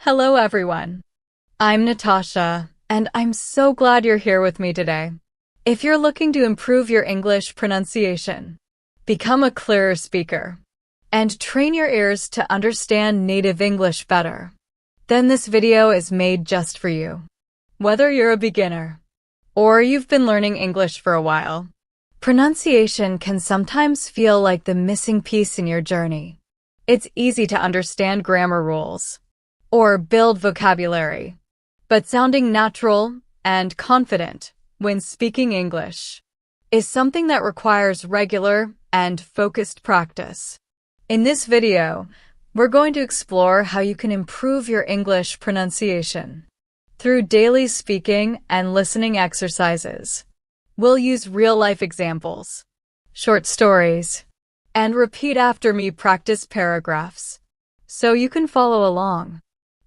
Hello, everyone. I'm Natasha, and I'm so glad you're here with me today. If you're looking to improve your English pronunciation, become a clearer speaker, and train your ears to understand native English better, then this video is made just for you. Whether you're a beginner or you've been learning English for a while, pronunciation can sometimes feel like the missing piece in your journey. It's easy to understand grammar rules or build vocabulary, but sounding natural and confident when speaking English is something that requires regular and focused practice. In this video, we're going to explore how you can improve your English pronunciation through daily speaking and listening exercises. We'll use real-life examples, short stories, and repeat after me practice paragraphs so you can follow along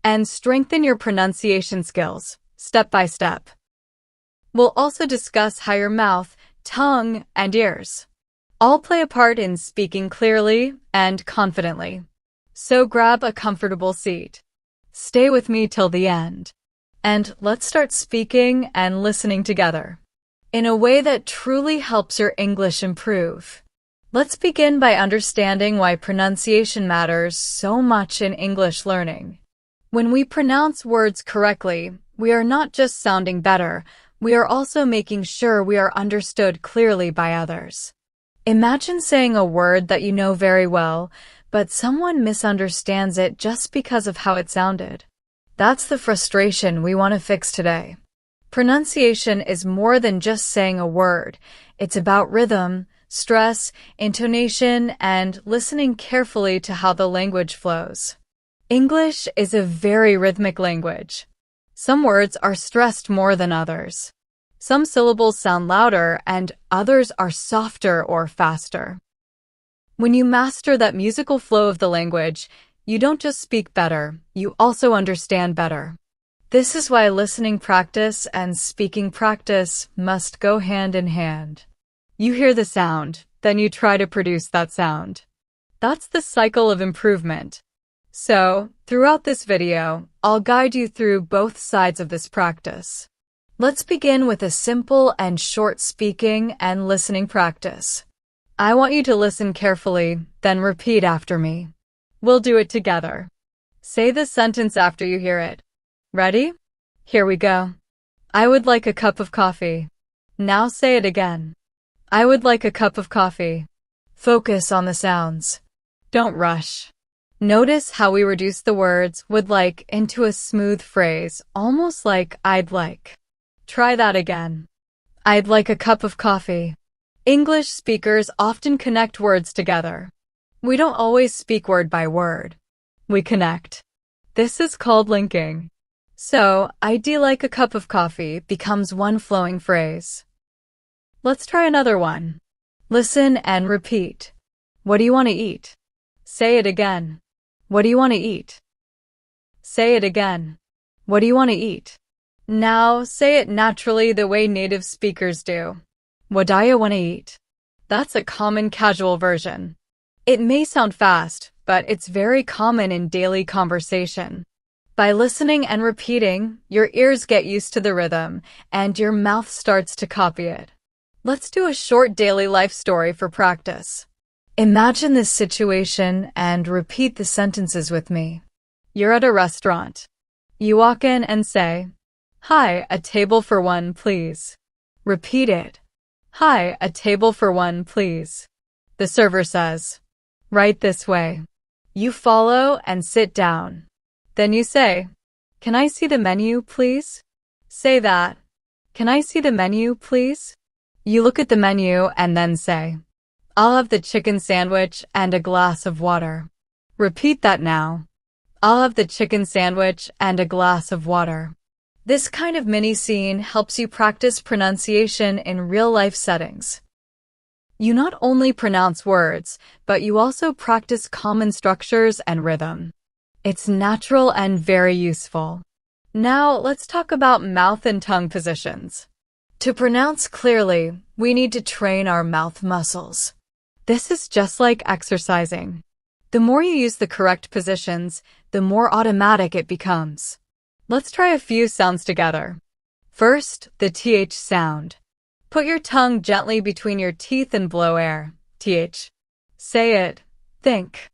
and strengthen your pronunciation skills step by step. We'll also discuss how your mouth, tongue, and ears all play a part in speaking clearly and confidently. So grab a comfortable seat. Stay with me till the end, and let's start speaking and listening together in a way that truly helps your English improve. Let's begin by understanding why pronunciation matters so much in English learning. When we pronounce words correctly, we are not just sounding better, we are also making sure we are understood clearly by others. Imagine saying a word that you know very well, but someone misunderstands it just because of how it sounded. That's the frustration we want to fix today. Pronunciation is more than just saying a word. It's about rhythm, stress, intonation, and listening carefully to how the language flows. English is a very rhythmic language. Some words are stressed more than others. Some syllables sound louder and others are softer or faster. When you master that musical flow of the language, you don't just speak better, you also understand better. This is why listening practice and speaking practice must go hand in hand. You hear the sound, then you try to produce that sound. That's the cycle of improvement. So, throughout this video, I'll guide you through both sides of this practice. Let's begin with a simple and short speaking and listening practice. I want you to listen carefully, then repeat after me. We'll do it together. Say the sentence after you hear it. Ready? Here we go. I would like a cup of coffee. Now say it again. I would like a cup of coffee. Focus on the sounds. Don't rush. Notice how we reduce the words would like into a smooth phrase, almost like I'd like. Try that again. I'd like a cup of coffee. English speakers often connect words together. We don't always speak word by word. We connect. This is called linking. So, I'd like a cup of coffee becomes one flowing phrase. Let's try another one. Listen and repeat. What do you want to eat? Say it again. What do you want to eat? Say it again. What do you want to eat? Now, say it naturally the way native speakers do. What do you want to eat? That's a common casual version. It may sound fast, but it's very common in daily conversation. By listening and repeating, your ears get used to the rhythm, and your mouth starts to copy it. Let's do a short daily life story for practice. Imagine this situation and repeat the sentences with me. You're at a restaurant. You walk in and say, "Hi, a table for one, please." Repeat it. "Hi, a table for one, please." The server says, "Right this way." You follow and sit down. Then you say, "Can I see the menu, please?" Say that. "Can I see the menu, please?" You look at the menu and then say, "I'll have the chicken sandwich and a glass of water." Repeat that now. "I'll have the chicken sandwich and a glass of water." This kind of mini scene helps you practice pronunciation in real-life settings. You not only pronounce words, but you also practice common structures and rhythm. It's natural and very useful. Now, let's talk about mouth and tongue positions. To pronounce clearly, we need to train our mouth muscles. This is just like exercising. The more you use the correct positions, the more automatic it becomes. Let's try a few sounds together. First, the TH sound. Put your tongue gently between your teeth and blow air. TH. Say it. Think.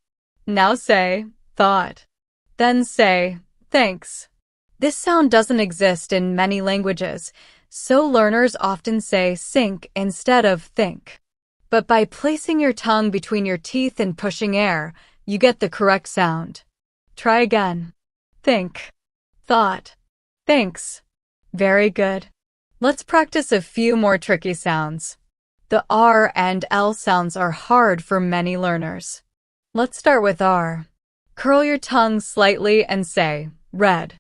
Now say, thought. Then say, thanks. This sound doesn't exist in many languages, so learners often say sink instead of think. But by placing your tongue between your teeth and pushing air, you get the correct sound. Try again. Think. Thought. Thanks. Very good. Let's practice a few more tricky sounds. The R and L sounds are hard for many learners. Let's start with R. Curl your tongue slightly and say, red.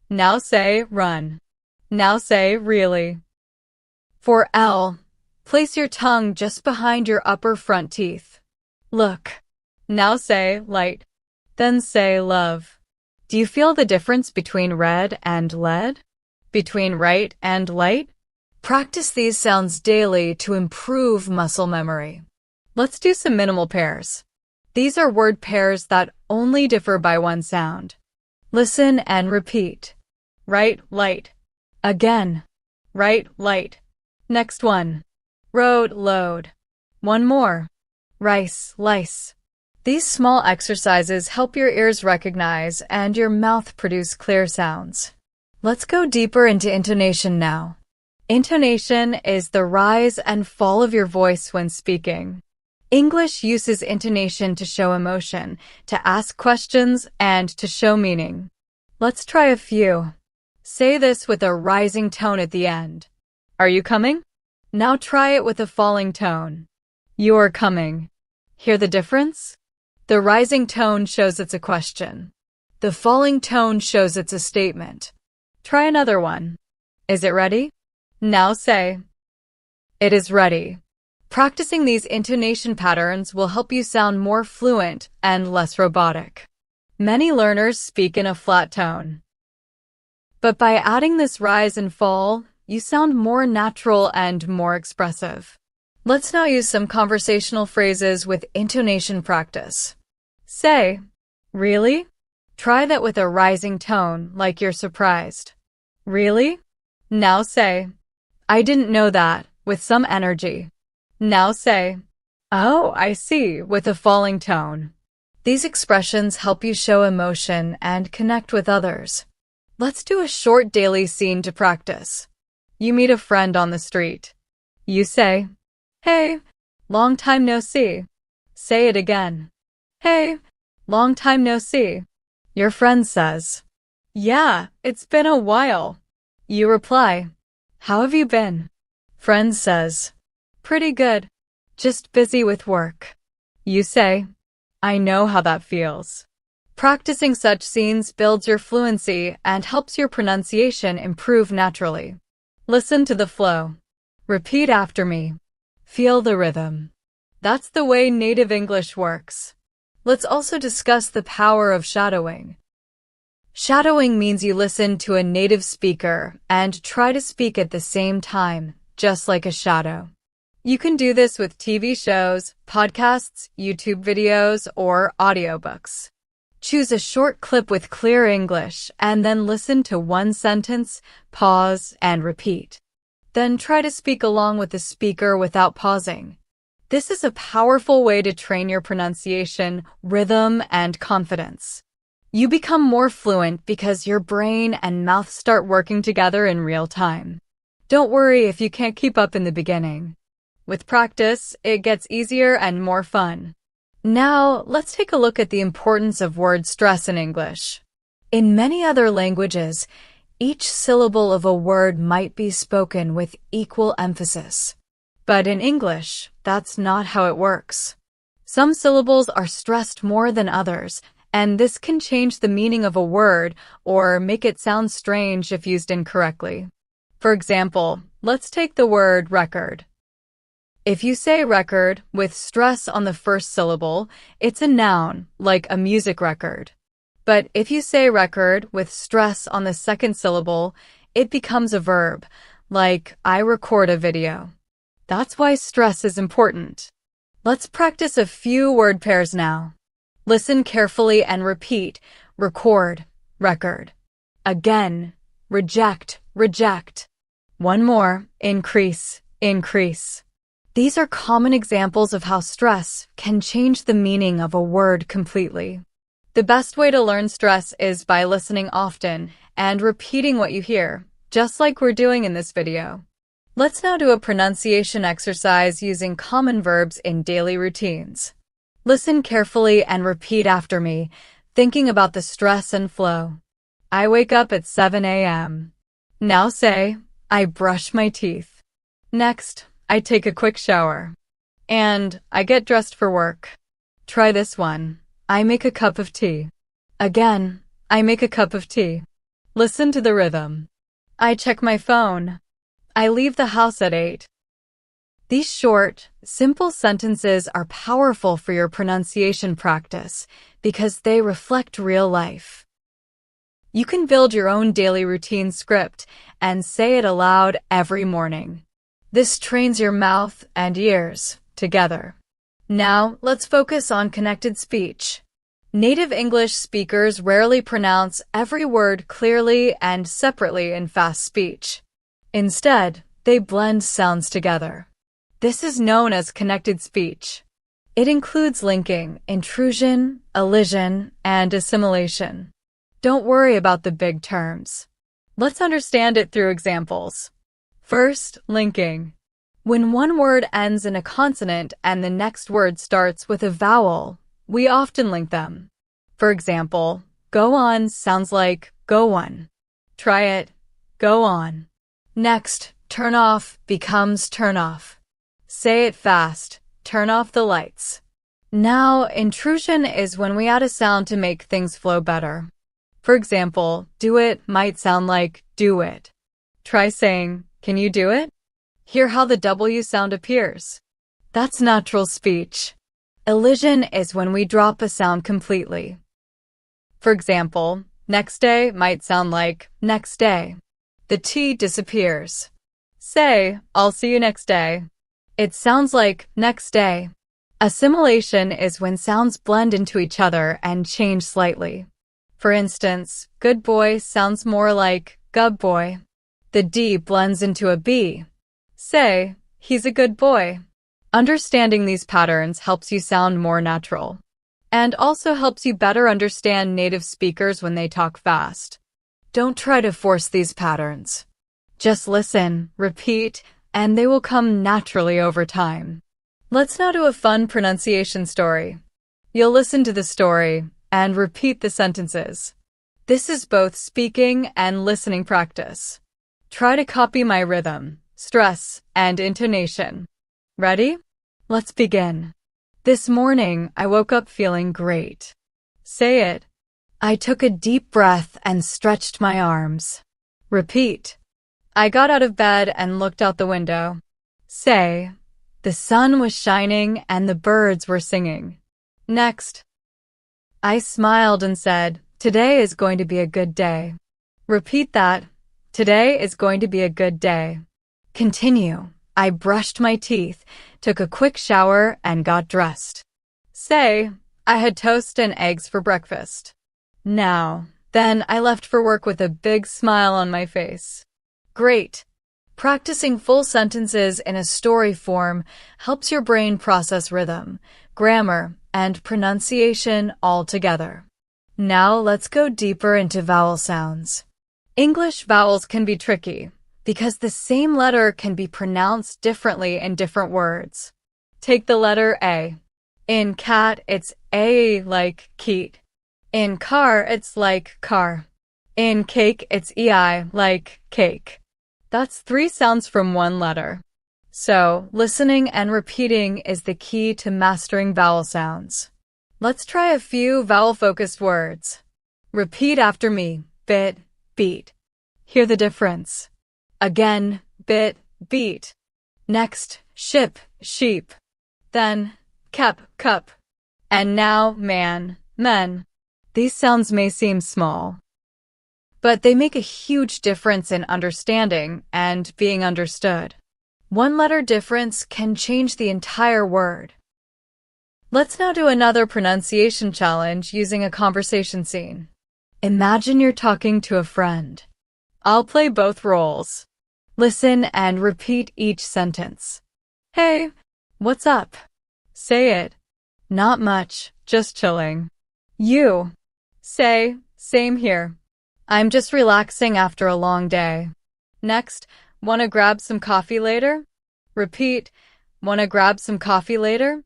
Now say, run. Now say, really. For L, place your tongue just behind your upper front teeth. Look. Now say, light. Then say, love. Do you feel the difference between red and lead? Between right and light? Practice these sounds daily to improve muscle memory. Let's do some minimal pairs. These are word pairs that only differ by one sound. Listen and repeat. Right, light. Again. Right, light. Next one. Road, load. One more. Rice, lice. These small exercises help your ears recognize and your mouth produce clear sounds. Let's go deeper into intonation now. Intonation is the rise and fall of your voice when speaking. English uses intonation to show emotion, to ask questions, and to show meaning. Let's try a few. Say this with a rising tone at the end. Are you coming? Now try it with a falling tone. You're coming. Hear the difference? The rising tone shows it's a question. The falling tone shows it's a statement. Try another one. Is it ready? Now say, it is ready. Practicing these intonation patterns will help you sound more fluent and less robotic. Many learners speak in a flat tone. But by adding this rise and fall, you sound more natural and more expressive. Let's now use some conversational phrases with intonation practice. Say, really? Try that with a rising tone, like you're surprised. Really? Now say, I didn't know that, with some energy. Now say, oh, I see, with a falling tone. These expressions help you show emotion and connect with others. Let's do a short daily scene to practice. You meet a friend on the street. You say, hey, long time no see. Say it again. Hey, long time no see. Your friend says, yeah, it's been a while. You reply, how have you been? Friend says, pretty good. Just busy with work. You say, I know how that feels. Practicing such scenes builds your fluency and helps your pronunciation improve naturally. Listen to the flow. Repeat after me. Feel the rhythm. That's the way native English works. Let's also discuss the power of shadowing. Shadowing means you listen to a native speaker and try to speak at the same time, just like a shadow. You can do this with TV shows, podcasts, YouTube videos, or audiobooks. Choose a short clip with clear English and then listen to one sentence, pause, and repeat. Then try to speak along with the speaker without pausing. This is a powerful way to train your pronunciation, rhythm, and confidence. You become more fluent because your brain and mouth start working together in real time. Don't worry if you can't keep up in the beginning. With practice, it gets easier and more fun. Now, let's take a look at the importance of word stress in English. In many other languages, each syllable of a word might be spoken with equal emphasis. But in English, that's not how it works. Some syllables are stressed more than others, and this can change the meaning of a word or make it sound strange if used incorrectly. For example, let's take the word record. If you say record with stress on the first syllable, it's a noun, like a music record. But if you say record with stress on the second syllable, it becomes a verb, like I record a video. That's why stress is important. Let's practice a few word pairs now. Listen carefully and repeat. Record, record. Again, reject, reject. One more, increase, increase. These are common examples of how stress can change the meaning of a word completely. The best way to learn stress is by listening often and repeating what you hear, just like we're doing in this video. Let's now do a pronunciation exercise using common verbs in daily routines. Listen carefully and repeat after me, thinking about the stress and flow. I wake up at 7 a.m. Now say, I brush my teeth. Next, I take a quick shower. And I get dressed for work. Try this one. I make a cup of tea. Again, I make a cup of tea. Listen to the rhythm. I check my phone. I leave the house at 8. These short, simple sentences are powerful for your pronunciation practice because they reflect real life. You can build your own daily routine script and say it aloud every morning. This trains your mouth and ears together. Now, let's focus on connected speech. Native English speakers rarely pronounce every word clearly and separately in fast speech. Instead, they blend sounds together. This is known as connected speech. It includes linking, intrusion, elision, and assimilation. Don't worry about the big terms. Let's understand it through examples. First, linking. When one word ends in a consonant and the next word starts with a vowel, we often link them. For example, go on sounds like go on. Try it, go on. Next, turn off becomes turn off. Say it fast, turn off the lights. Now, intrusion is when we add a sound to make things flow better. For example, do it might sound like do it. Try saying, can you do it? Hear how the W sound appears. That's natural speech. Elision is when we drop a sound completely. For example, next day might sound like next day. The T disappears. Say, I'll see you next day. It sounds like next day. Assimilation is when sounds blend into each other and change slightly. For instance, good boy sounds more like gub boy. The D blends into a B. Say, he's a good boy. Understanding these patterns helps you sound more natural, and also helps you better understand native speakers when they talk fast. Don't try to force these patterns. Just listen, repeat, and they will come naturally over time. Let's now do a fun pronunciation story. You'll listen to the story and repeat the sentences. This is both speaking and listening practice. Try to copy my rhythm, stress, and intonation. Ready? Let's begin. This morning, I woke up feeling great. Say it. I took a deep breath and stretched my arms. Repeat. I got out of bed and looked out the window. Say, the sun was shining and the birds were singing. Next. I smiled and said, today is going to be a good day. Repeat that. Today is going to be a good day. Continue. I brushed my teeth, took a quick shower, and got dressed. Say, I had toast and eggs for breakfast. Now, then I left for work with a big smile on my face. Great! Practicing full sentences in a story form helps your brain process rhythm, grammar, and pronunciation all together. Now let's go deeper into vowel sounds. English vowels can be tricky because the same letter can be pronounced differently in different words. Take the letter A. In cat, it's A like keet. In car, it's like car. In cake, it's EI like cake. That's 3 sounds from one letter. So, listening and repeating is the key to mastering vowel sounds. Let's try a few vowel-focused words. Repeat after me. Bit, beat. Hear the difference. Again, bit, beat. Next, ship, sheep. Then, kep, cup. And now, man, men. These sounds may seem small, but they make a huge difference in understanding and being understood. One letter difference can change the entire word. Let's now do another pronunciation challenge using a conversation scene. Imagine you're talking to a friend. I'll play both roles. Listen and repeat each sentence. Hey, what's up? Say it. Not much, just chilling. You. Say, same here. I'm just relaxing after a long day. Next, wanna grab some coffee later? Repeat, wanna grab some coffee later?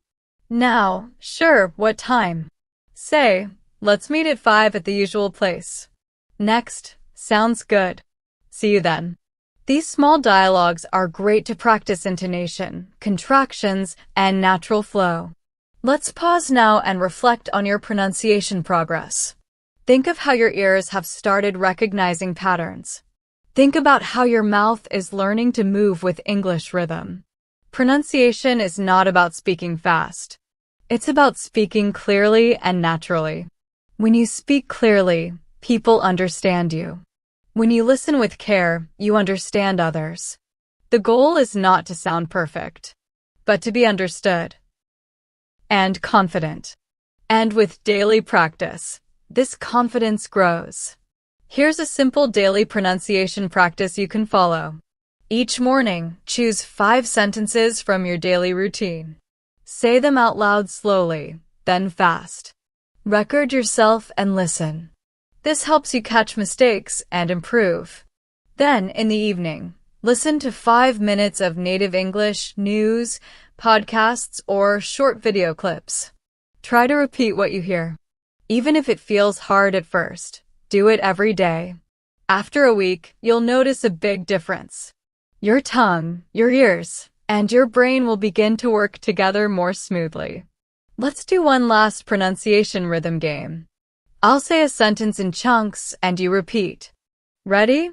Now, sure, what time? Say, let's meet at 5 at the usual place. Next, sounds good. See you then. These small dialogues are great to practice intonation, contractions, and natural flow. Let's pause now and reflect on your pronunciation progress. Think of how your ears have started recognizing patterns. Think about how your mouth is learning to move with English rhythm. Pronunciation is not about speaking fast. It's about speaking clearly and naturally. When you speak clearly, people understand you. When you listen with care, you understand others. The goal is not to sound perfect, but to be understood and confident. And with daily practice, this confidence grows. Here's a simple daily pronunciation practice you can follow. Each morning, choose 5 sentences from your daily routine. Say them out loud slowly, then fast. Record yourself and listen. This helps you catch mistakes and improve. Then, in the evening, listen to 5 minutes of native English, news, podcasts, or short video clips. Try to repeat what you hear. Even if it feels hard at first, do it every day. After a week, you'll notice a big difference. Your tongue, your ears, and your brain will begin to work together more smoothly. Let's do one last pronunciation rhythm game. I'll say a sentence in chunks and you repeat. Ready?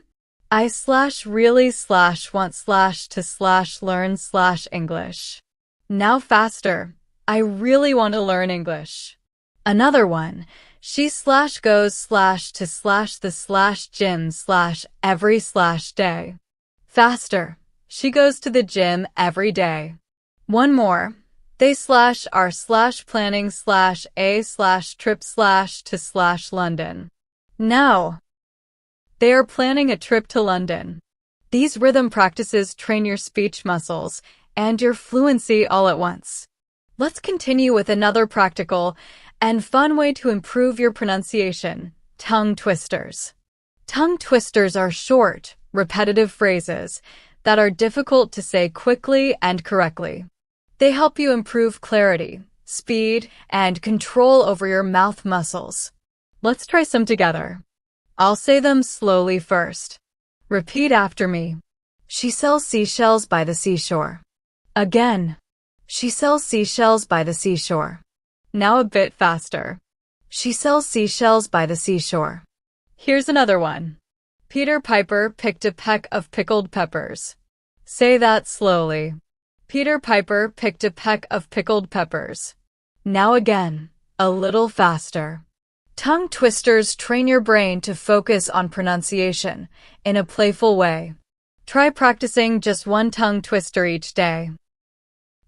I/really/want/to/learn/English. Now faster. I really want to learn English. Another one. She/goes/to/the/gym/every/day. Faster. She goes to the gym every day. One more. They/are/planning/a/trip/to/London. Now. They are planning a trip to London. These rhythm practices train your speech muscles and your fluency all at once. Let's continue with another practical and fun way to improve your pronunciation, tongue twisters. Tongue twisters are short, repetitive phrases that are difficult to say quickly and correctly. They help you improve clarity, speed, and control over your mouth muscles. Let's try some together. I'll say them slowly first. Repeat after me. She sells seashells by the seashore. Again. She sells seashells by the seashore. Now a bit faster. She sells seashells by the seashore. Here's another one. Peter Piper picked a peck of pickled peppers. Say that slowly. Peter Piper picked a peck of pickled peppers. Now again, a little faster. Tongue twisters train your brain to focus on pronunciation in a playful way. Try practicing just one tongue twister each day.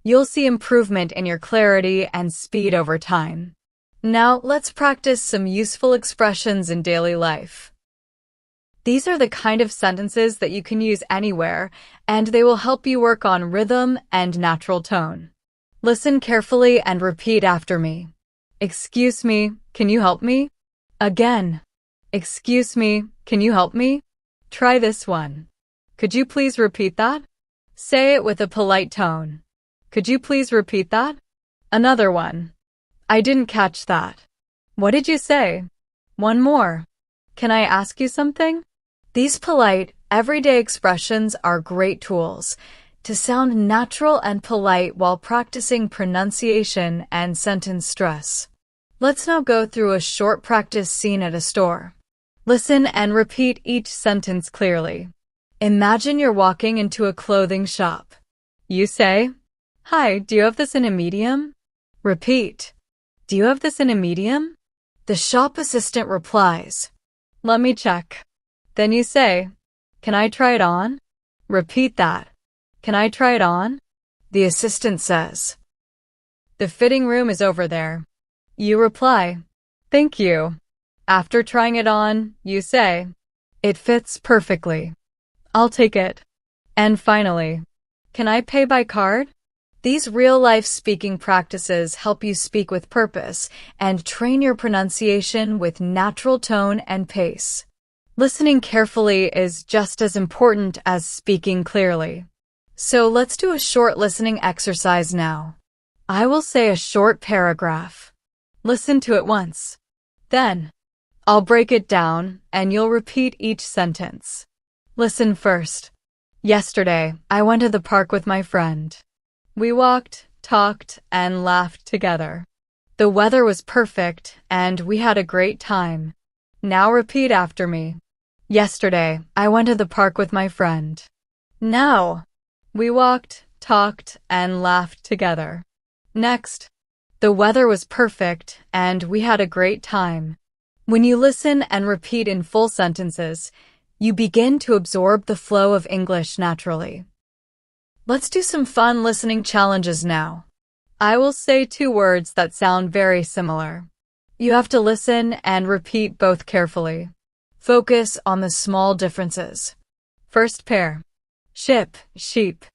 You'll see improvement in your clarity and speed over time. Now, let's practice some useful expressions in daily life. These are the kind of sentences that you can use anywhere, and they will help you work on rhythm and natural tone. Listen carefully and repeat after me. Excuse me, can you help me? Again. Excuse me, can you help me? Try this one. Could you please repeat that? Say it with a polite tone. Could you please repeat that? Another one. I didn't catch that. What did you say? One more. Can I ask you something? These polite, everyday expressions are great tools to sound natural and polite while practicing pronunciation and sentence stress. Let's now go through a short practice scene at a store. Listen and repeat each sentence clearly. Imagine you're walking into a clothing shop. You say, "Hi, do you have this in a medium?" Repeat. Do you have this in a medium? The shop assistant replies, "Let me check." Then you say, "Can I try it on?" Repeat that. Can I try it on? The assistant says, The fitting room is over there. You reply, thank you. After trying it on, you say, it fits perfectly. I'll take it. And finally, can I pay by card? These real-life speaking practices help you speak with purpose and train your pronunciation with natural tone and pace. Listening carefully is just as important as speaking clearly. So let's do a short listening exercise now. I will say a short paragraph. Listen to it once. Then, I'll break it down and you'll repeat each sentence. Listen first. Yesterday, I went to the park with my friend. We walked, talked, and laughed together. The weather was perfect and we had a great time. Now repeat after me. Yesterday, I went to the park with my friend. Now, we walked, talked, and laughed together. Next, the weather was perfect and we had a great time. When you listen and repeat in full sentences, you begin to absorb the flow of English naturally. Let's do some fun listening challenges now. I will say 2 words that sound very similar. You have to listen and repeat both carefully. Focus on the small differences. First pair. Ship, sheep.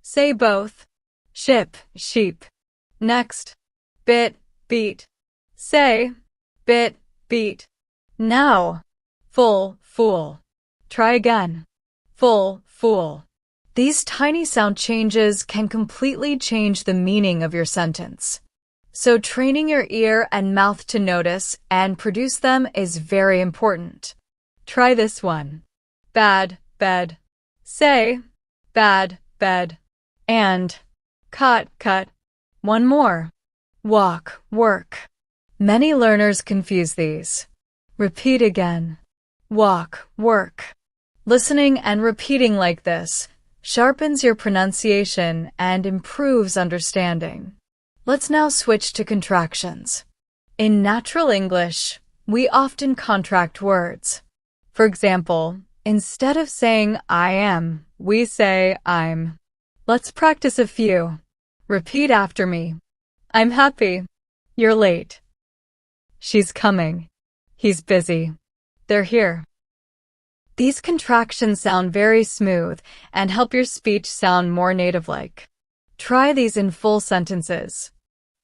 Say both. Ship, sheep. Next. Bit, beat. Say, bit, beat. Now. Full, fool. Try again. Full, fool. These tiny sound changes can completely change the meaning of your sentence. So training your ear and mouth to notice and produce them is very important. Try this one. Bad, bed. Say, bad, bed. And, cut, cut. One more. Walk, work. Many learners confuse these. Repeat again. Walk, work. Listening and repeating like this sharpens your pronunciation and improves understanding. Let's now switch to contractions. In natural English, we often contract words. For example, instead of saying I am, we say I'm. Let's practice a few. Repeat after me. I'm happy. You're late. She's coming. He's busy. They're here. These contractions sound very smooth and help your speech sound more native-like. Try these in full sentences.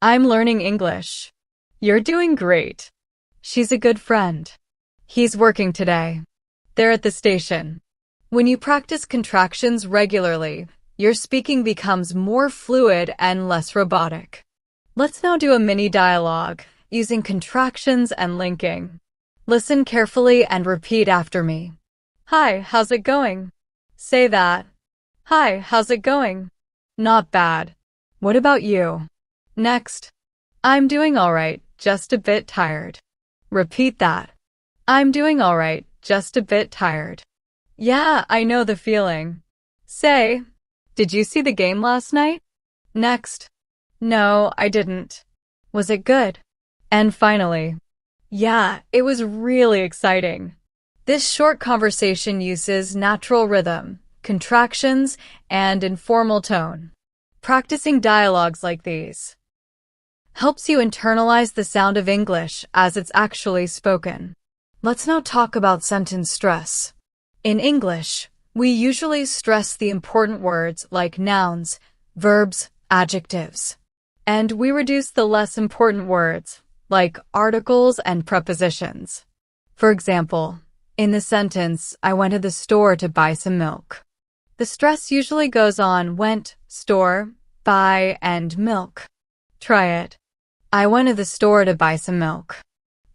I'm learning English. You're doing great. She's a good friend. He's working today. They're at the station. When you practice contractions regularly, your speaking becomes more fluid and less robotic. Let's now do a mini dialogue using contractions and linking. Listen carefully and repeat after me. Hi, how's it going? Say that. Hi, how's it going? Not bad. What about you? Next. I'm doing all right, just a bit tired. Repeat that. I'm doing all right, just a bit tired. Yeah, I know the feeling. Say, did you see the game last night? Next. No, I didn't. Was it good? And finally. Yeah, it was really exciting. This short conversation uses natural rhythm, contractions, and informal tone. Practicing dialogues like these helps you internalize the sound of English as it's actually spoken. Let's now talk about sentence stress. In English, we usually stress the important words like nouns, verbs, adjectives. And we reduce the less important words like articles and prepositions. For example, in the sentence, I went to the store to buy some milk. The stress usually goes on went, store, buy, and milk. Try it. I went to the store to buy some milk.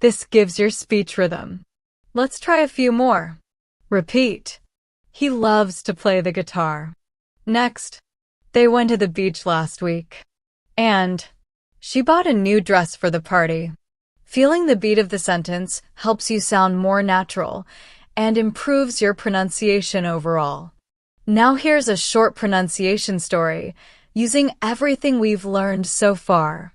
This gives your speech rhythm. Let's try a few more. Repeat. He loves to play the guitar. Next. They went to the beach last week. And she bought a new dress for the party. Feeling the beat of the sentence helps you sound more natural and improves your pronunciation overall. Now here's a short pronunciation story using everything we've learned so far.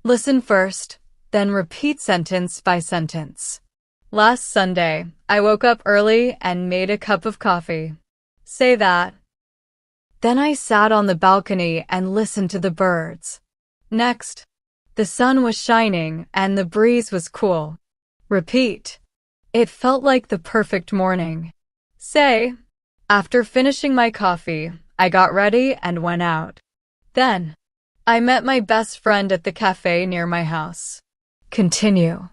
Listen first, then repeat sentence by sentence. Last Sunday, I woke up early and made a cup of coffee. Say that. Then I sat on the balcony and listened to the birds. Next. The sun was shining and the breeze was cool. Repeat. It felt like the perfect morning. Say, after finishing my coffee, I got ready and went out. Then, I met my best friend at the cafe near my house. Continue.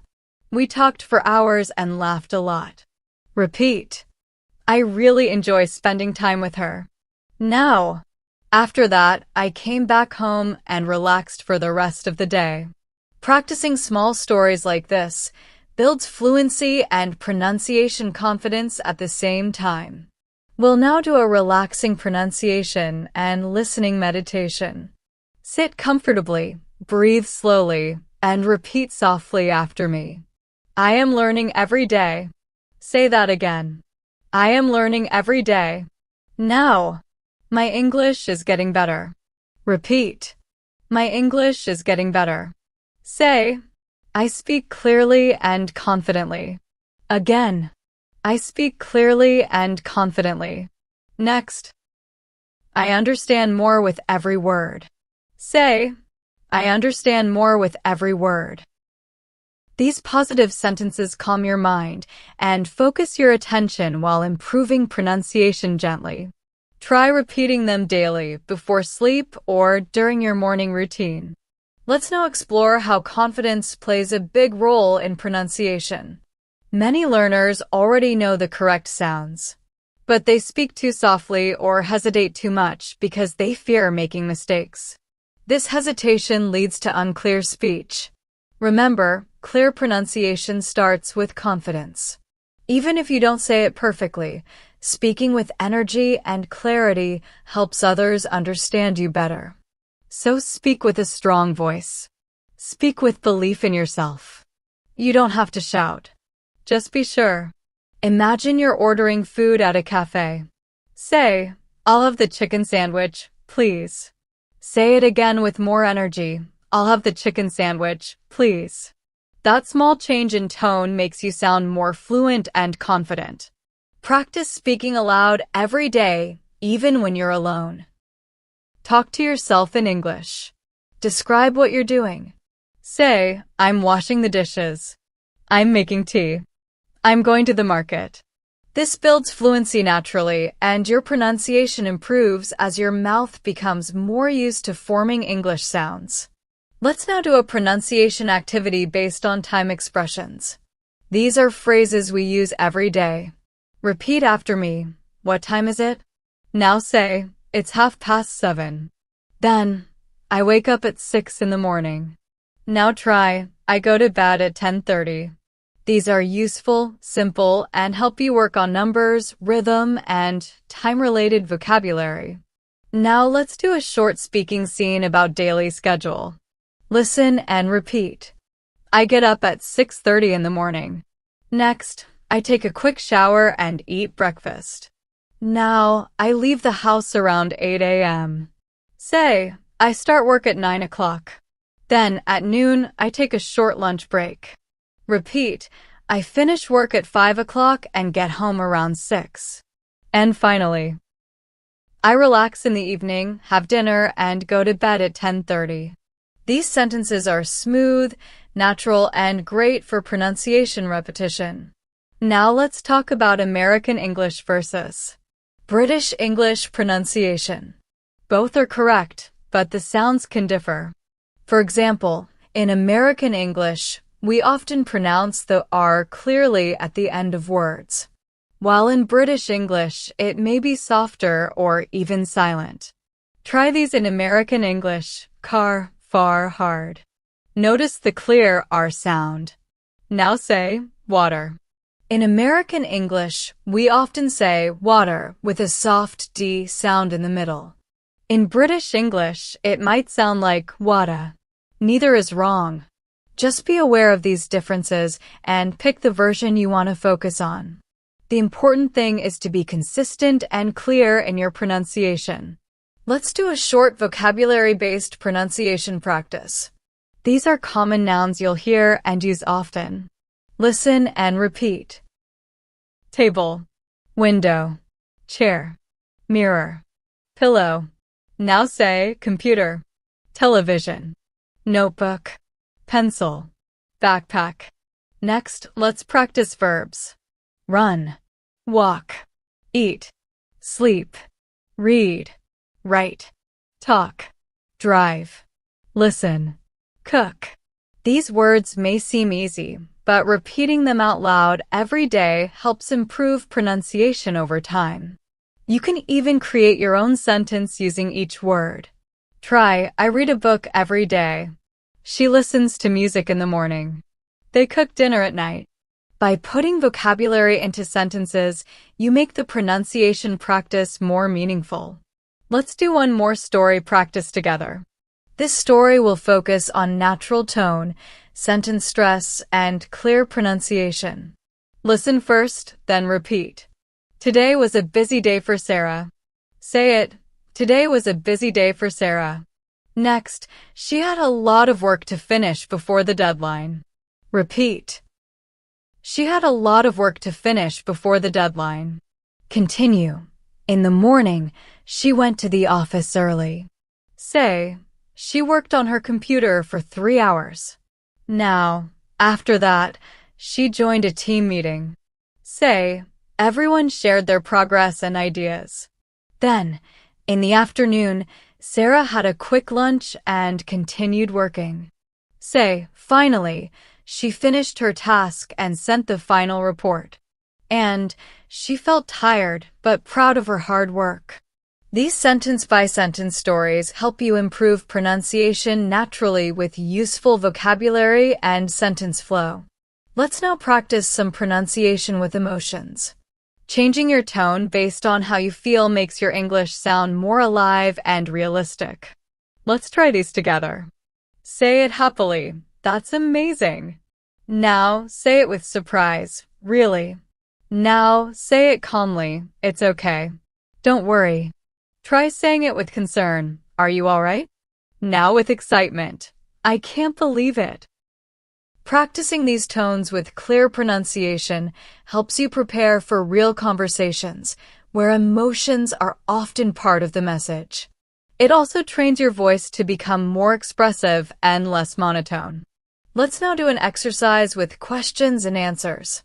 We talked for hours and laughed a lot. Repeat. I really enjoy spending time with her. Now, after that, I came back home and relaxed for the rest of the day. Practicing small stories like this builds fluency and pronunciation confidence at the same time. We'll now do a relaxing pronunciation and listening meditation. Sit comfortably, breathe slowly, and repeat softly after me. I am learning every day. Say that again. I am learning every day. Now, my English is getting better. Repeat. My English is getting better. Say, I speak clearly and confidently. Again. I speak clearly and confidently. Next. I understand more with every word. Say, I understand more with every word. These positive sentences calm your mind and focus your attention while improving pronunciation gently. Try repeating them daily before sleep or during your morning routine. Let's now explore how confidence plays a big role in pronunciation. Many learners already know the correct sounds, but they speak too softly or hesitate too much because they fear making mistakes. This hesitation leads to unclear speech. Remember, clear pronunciation starts with confidence. Even if you don't say it perfectly, speaking with energy and clarity helps others understand you better. So speak with a strong voice. Speak with belief in yourself. You don't have to shout. Just be sure. Imagine you're ordering food at a cafe. Say, I'll have the chicken sandwich, please. Say it again with more energy. I'll have the chicken sandwich, please. That small change in tone makes you sound more fluent and confident. Practice speaking aloud every day, even when you're alone. Talk to yourself in English. Describe what you're doing. Say, I'm washing the dishes. I'm making tea. I'm going to the market. This builds fluency naturally, and your pronunciation improves as your mouth becomes more used to forming English sounds. Let's now do a pronunciation activity based on time expressions. These are phrases we use every day. Repeat after me. What time is it? Now say, it's 7:30. Then, I wake up at 6 in the morning. Now try, I go to bed at 10:30. These are useful, simple, and help you work on numbers, rhythm, and time-related vocabulary. Now let's do a short speaking scene about daily schedule. Listen and repeat. I get up at 6:30 in the morning. Next, I take a quick shower and eat breakfast. Now, I leave the house around 8 a.m. Say, I start work at 9 o'clock. Then, at noon, I take a short lunch break. Repeat, I finish work at 5 o'clock and get home around 6. And finally, I relax in the evening, have dinner, and go to bed at 10:30. These sentences are smooth, natural, and great for pronunciation repetition. Now let's talk about American English versus British English pronunciation. Both are correct, but the sounds can differ. For example, in American English, we often pronounce the R clearly at the end of words, while in British English, it may be softer or even silent. Try these in American English: car, far, hard. Notice the clear R sound. Now say, water. In American English, we often say water with a soft D sound in the middle. In British English, it might sound like wada. Neither is wrong. Just be aware of these differences and pick the version you want to focus on. The important thing is to be consistent and clear in your pronunciation. Let's do a short vocabulary-based pronunciation practice. These are common nouns you'll hear and use often. Listen and repeat. Table, window, chair, mirror, pillow. Now say computer, television, notebook, pencil, backpack. Next, let's practice verbs. Run, walk, eat, sleep, read, write, talk, drive, listen, cook. These words may seem easy, but repeating them out loud every day helps improve pronunciation over time. You can even create your own sentence using each word. Try, I read a book every day. She listens to music in the morning. They cook dinner at night. By putting vocabulary into sentences, you make the pronunciation practice more meaningful. Let's do one more story practice together. This story will focus on natural tone, sentence stress, and clear pronunciation. Listen first, then repeat. Today was a busy day for Sarah. Say it. Today was a busy day for Sarah. Next, she had a lot of work to finish before the deadline. Repeat. She had a lot of work to finish before the deadline. Continue. In the morning, she went to the office early. Say, she worked on her computer for 3 hours. Now, after that, she joined a team meeting. Say, everyone shared their progress and ideas. Then, in the afternoon, Sarah had a quick lunch and continued working. Say, finally, she finished her task and sent the final report. And she felt tired but proud of her hard work. These sentence-by-sentence stories help you improve pronunciation naturally with useful vocabulary and sentence flow. Let's now practice some pronunciation with emotions. Changing your tone based on how you feel makes your English sound more alive and realistic. Let's try these together. Say it happily. That's amazing. Now, say it with surprise. Really. Now, say it calmly. It's okay. Don't worry. Try saying it with concern. Are you all right? Now with excitement. I can't believe it. Practicing these tones with clear pronunciation helps you prepare for real conversations, where emotions are often part of the message. It also trains your voice to become more expressive and less monotone. Let's now do an exercise with questions and answers.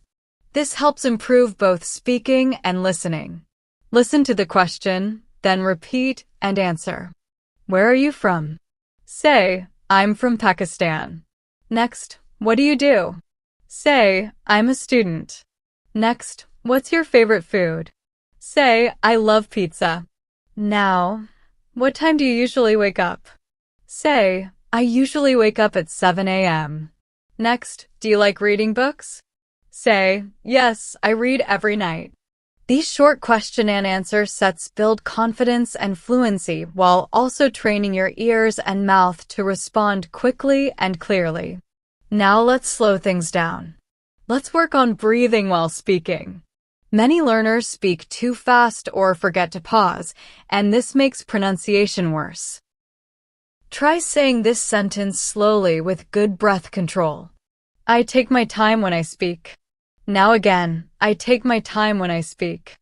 This helps improve both speaking and listening. Listen to the question, then repeat and answer. Where are you from? Say, I'm from Pakistan. Next, what do you do? Say, I'm a student. Next, what's your favorite food? Say, I love pizza. Now, what time do you usually wake up? Say, I usually wake up at 7 a.m. Next, do you like reading books? Say, yes, I read every night. These short question and answer sets build confidence and fluency while also training your ears and mouth to respond quickly and clearly. Now let's slow things down. Let's work on breathing while speaking. Many learners speak too fast or forget to pause, and this makes pronunciation worse. Try saying this sentence slowly with good breath control. I take my time when I speak. Now again, I take my time when I speak.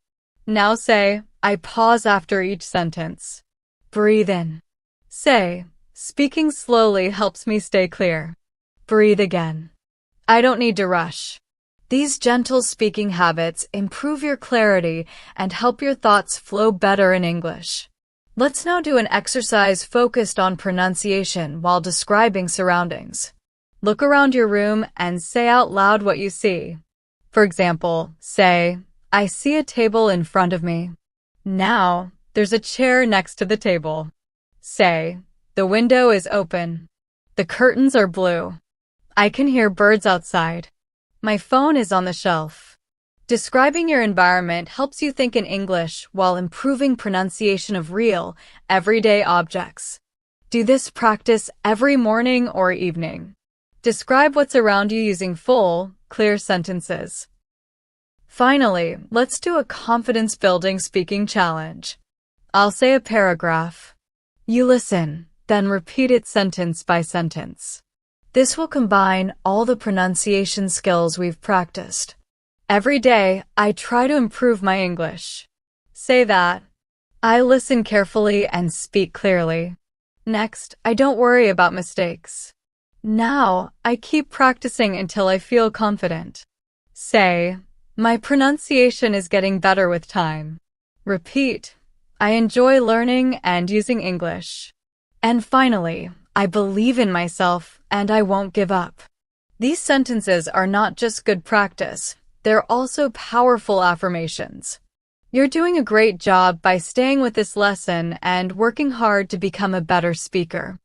Now say, I pause after each sentence. Breathe in. Say, speaking slowly helps me stay clear. Breathe again. I don't need to rush. These gentle speaking habits improve your clarity and help your thoughts flow better in English. Let's now do an exercise focused on pronunciation while describing surroundings. Look around your room and say out loud what you see. For example, say, I see a table in front of me. Now, there's a chair next to the table. Say, the window is open. The curtains are blue. I can hear birds outside. My phone is on the shelf. Describing your environment helps you think in English while improving pronunciation of real, everyday objects. Do this practice every morning or evening. Describe what's around you using full, clear sentences. Finally, let's do a confidence-building speaking challenge. I'll say a paragraph. You listen, then repeat it sentence by sentence. This will combine all the pronunciation skills we've practiced. Every day, I try to improve my English. Say that. I listen carefully and speak clearly. Next, I don't worry about mistakes. Now, I keep practicing until I feel confident. Say, my pronunciation is getting better with time. Repeat, I enjoy learning and using English. And finally, I believe in myself and I won't give up. These sentences are not just good practice, they're also powerful affirmations. You're doing a great job by staying with this lesson and working hard to become a better speaker.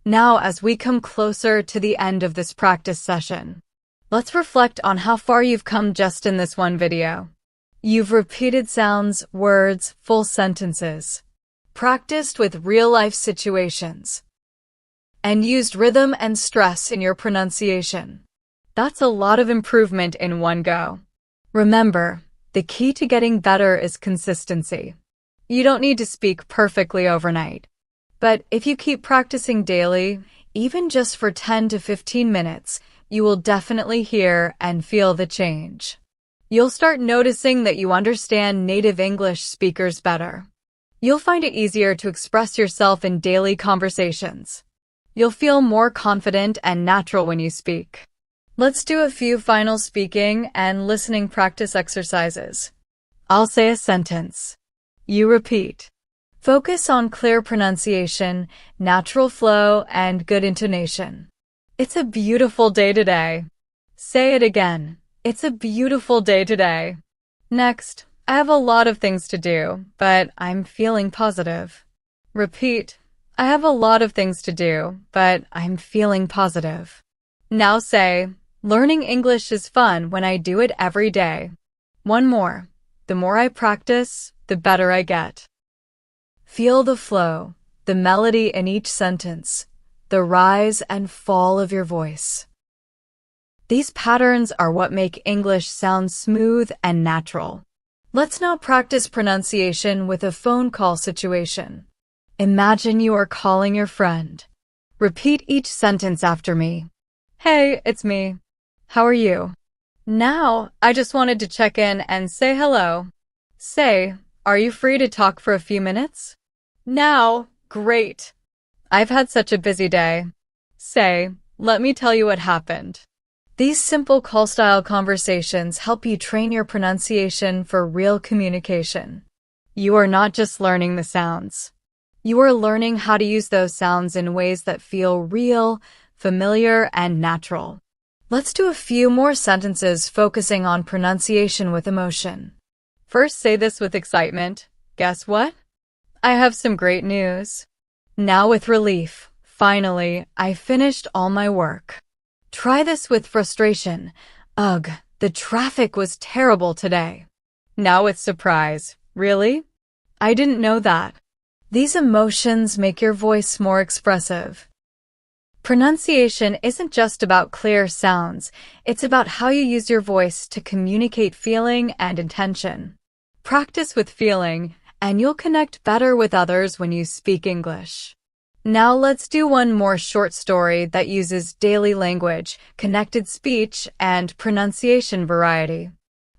Now, as we come closer to the end of this practice session, let's reflect on how far you've come just in this one video. You've repeated sounds, words, full sentences, practiced with real-life situations, and used rhythm and stress in your pronunciation. That's a lot of improvement in one go. Remember, the key to getting better is consistency. You don't need to speak perfectly overnight. But if you keep practicing daily, even just for 10 to 15 minutes, you will definitely hear and feel the change. You'll start noticing that you understand native English speakers better. You'll find it easier to express yourself in daily conversations. You'll feel more confident and natural when you speak. Let's do a few final speaking and listening practice exercises. I'll say a sentence. You repeat. Focus on clear pronunciation, natural flow, and good intonation. It's a beautiful day today. Say it again. It's a beautiful day today. Next, I have a lot of things to do, but I'm feeling positive. Repeat. I have a lot of things to do, but I'm feeling positive. Now say, learning English is fun when I do it every day. One more. The more I practice, the better I get. Feel the flow, the melody in each sentence, the rise and fall of your voice. These patterns are what make English sound smooth and natural. Let's now practice pronunciation with a phone call situation. Imagine you are calling your friend. Repeat each sentence after me. Hey, it's me. How are you? Now, I just wanted to check in and say hello. Say, are you free to talk for a few minutes? Now, great. I've had such a busy day. Say, let me tell you what happened. These simple call-style conversations help you train your pronunciation for real communication. You are not just learning the sounds. You are learning how to use those sounds in ways that feel real, familiar, and natural. Let's do a few more sentences focusing on pronunciation with emotion. First, say this with excitement. Guess what? I have some great news. Now with relief. Finally, I finished all my work. Try this with frustration. Ugh, the traffic was terrible today. Now with surprise. Really? I didn't know that. These emotions make your voice more expressive. Pronunciation isn't just about clear sounds, it's about how you use your voice to communicate feeling and intention. Practice with feeling, and you'll connect better with others when you speak English. Now let's do one more short story that uses daily language, connected speech, and pronunciation variety.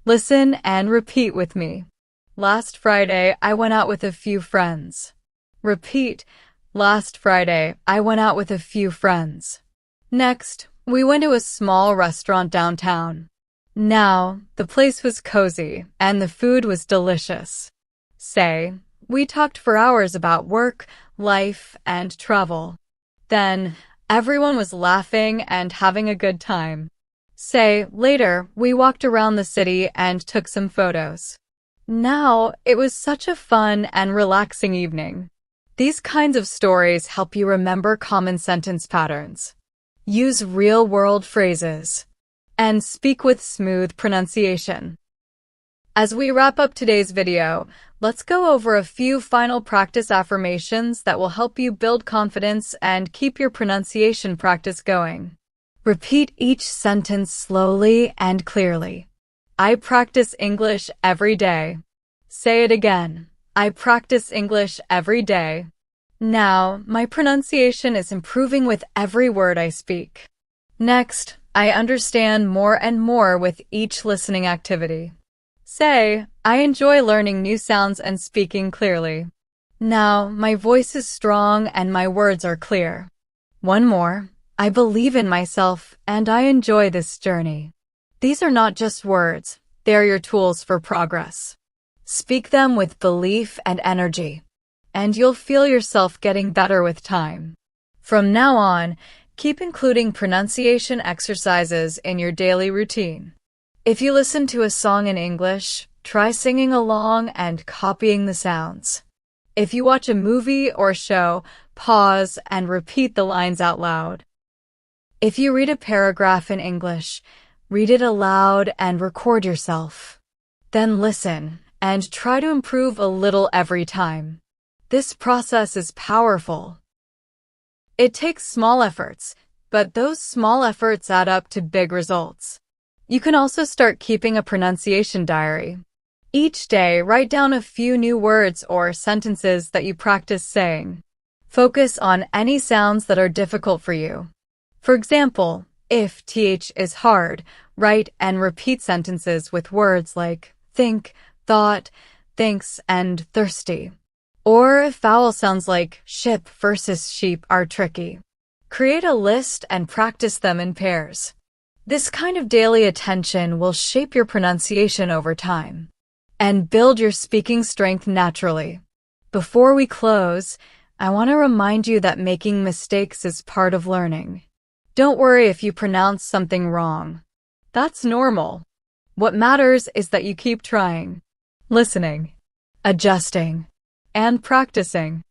Listen and repeat with me. Last Friday, I went out with a few friends. Repeat. Last Friday, I went out with a few friends. Next, we went to a small restaurant downtown. Now, the place was cozy, and the food was delicious. Say, we talked for hours about work, life, and travel. Then, everyone was laughing and having a good time. Say, later, we walked around the city and took some photos. Now, it was such a fun and relaxing evening. These kinds of stories help you remember common sentence patterns. Use real-world phrases. And speak with smooth pronunciation. As we wrap up today's video, let's go over a few final practice affirmations that will help you build confidence and keep your pronunciation practice going. Repeat each sentence slowly and clearly. I practice English every day. Say it again. I practice English every day. Now, my pronunciation is improving with every word I speak. Next, I understand more and more with each listening activity. Say, I enjoy learning new sounds and speaking clearly. Now, my voice is strong and my words are clear. One more. I believe in myself and I enjoy this journey. These are not just words, they are your tools for progress. Speak them with belief and energy, and you'll feel yourself getting better with time. From now on, keep including pronunciation exercises in your daily routine. If you listen to a song in English, try singing along and copying the sounds. If you watch a movie or show, pause and repeat the lines out loud. If you read a paragraph in English, read it aloud and record yourself. Then listen and try to improve a little every time. This process is powerful. It takes small efforts, but those small efforts add up to big results. You can also start keeping a pronunciation diary. Each day, write down a few new words or sentences that you practice saying. Focus on any sounds that are difficult for you. For example, if th is hard, write and repeat sentences with words like think, thought, thinks, and thirsty. Or if vowel sounds like ship versus sheep are tricky, create a list and practice them in pairs. This kind of daily attention will shape your pronunciation over time and build your speaking strength naturally. Before we close, I want to remind you that making mistakes is part of learning. Don't worry if you pronounce something wrong. That's normal. What matters is that you keep trying, listening, adjusting, and practicing.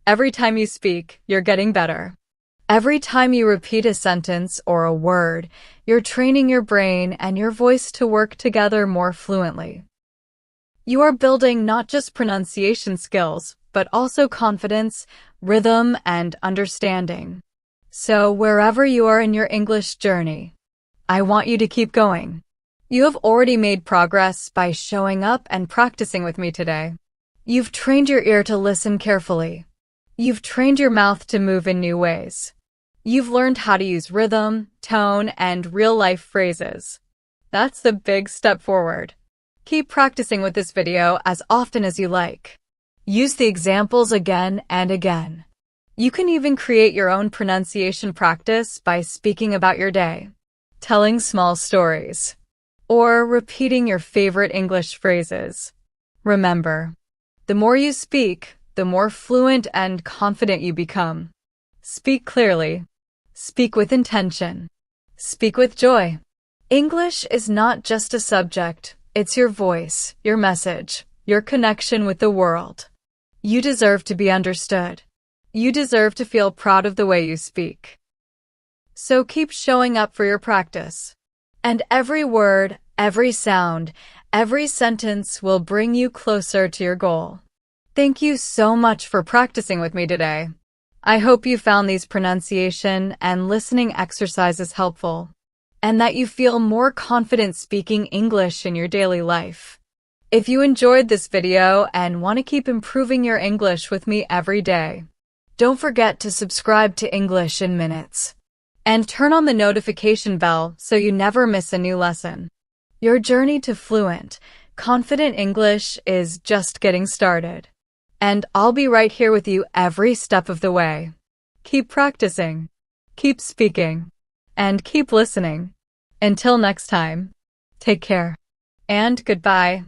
Every time you speak, you're getting better. Every time you repeat a sentence or a word, you're training your brain and your voice to work together more fluently. You are building not just pronunciation skills, but also confidence, rhythm, and understanding. So wherever you are in your English journey, I want you to keep going. You have already made progress by showing up and practicing with me today. You've trained your ear to listen carefully. You've trained your mouth to move in new ways. You've learned how to use rhythm, tone, and real-life phrases. That's a big step forward. Keep practicing with this video as often as you like. Use the examples again and again. You can even create your own pronunciation practice by speaking about your day, telling small stories, or repeating your favorite English phrases. Remember, the more you speak, the more fluent and confident you become. Speak clearly. Speak with intention. Speak with joy. English is not just a subject, it's your voice, your message, your connection with the world. You deserve to be understood. You deserve to feel proud of the way you speak. So keep showing up for your practice. And every word, every sound, every sentence will bring you closer to your goal. Thank you so much for practicing with me today. I hope you found these pronunciation and listening exercises helpful, and that you feel more confident speaking English in your daily life. If you enjoyed this video and want to keep improving your English with me every day, don't forget to subscribe to English in Minutes and turn on the notification bell so you never miss a new lesson. Your journey to fluent, confident English is just getting started. And I'll be right here with you every step of the way. Keep practicing, keep speaking, and keep listening. Until next time, take care, and goodbye.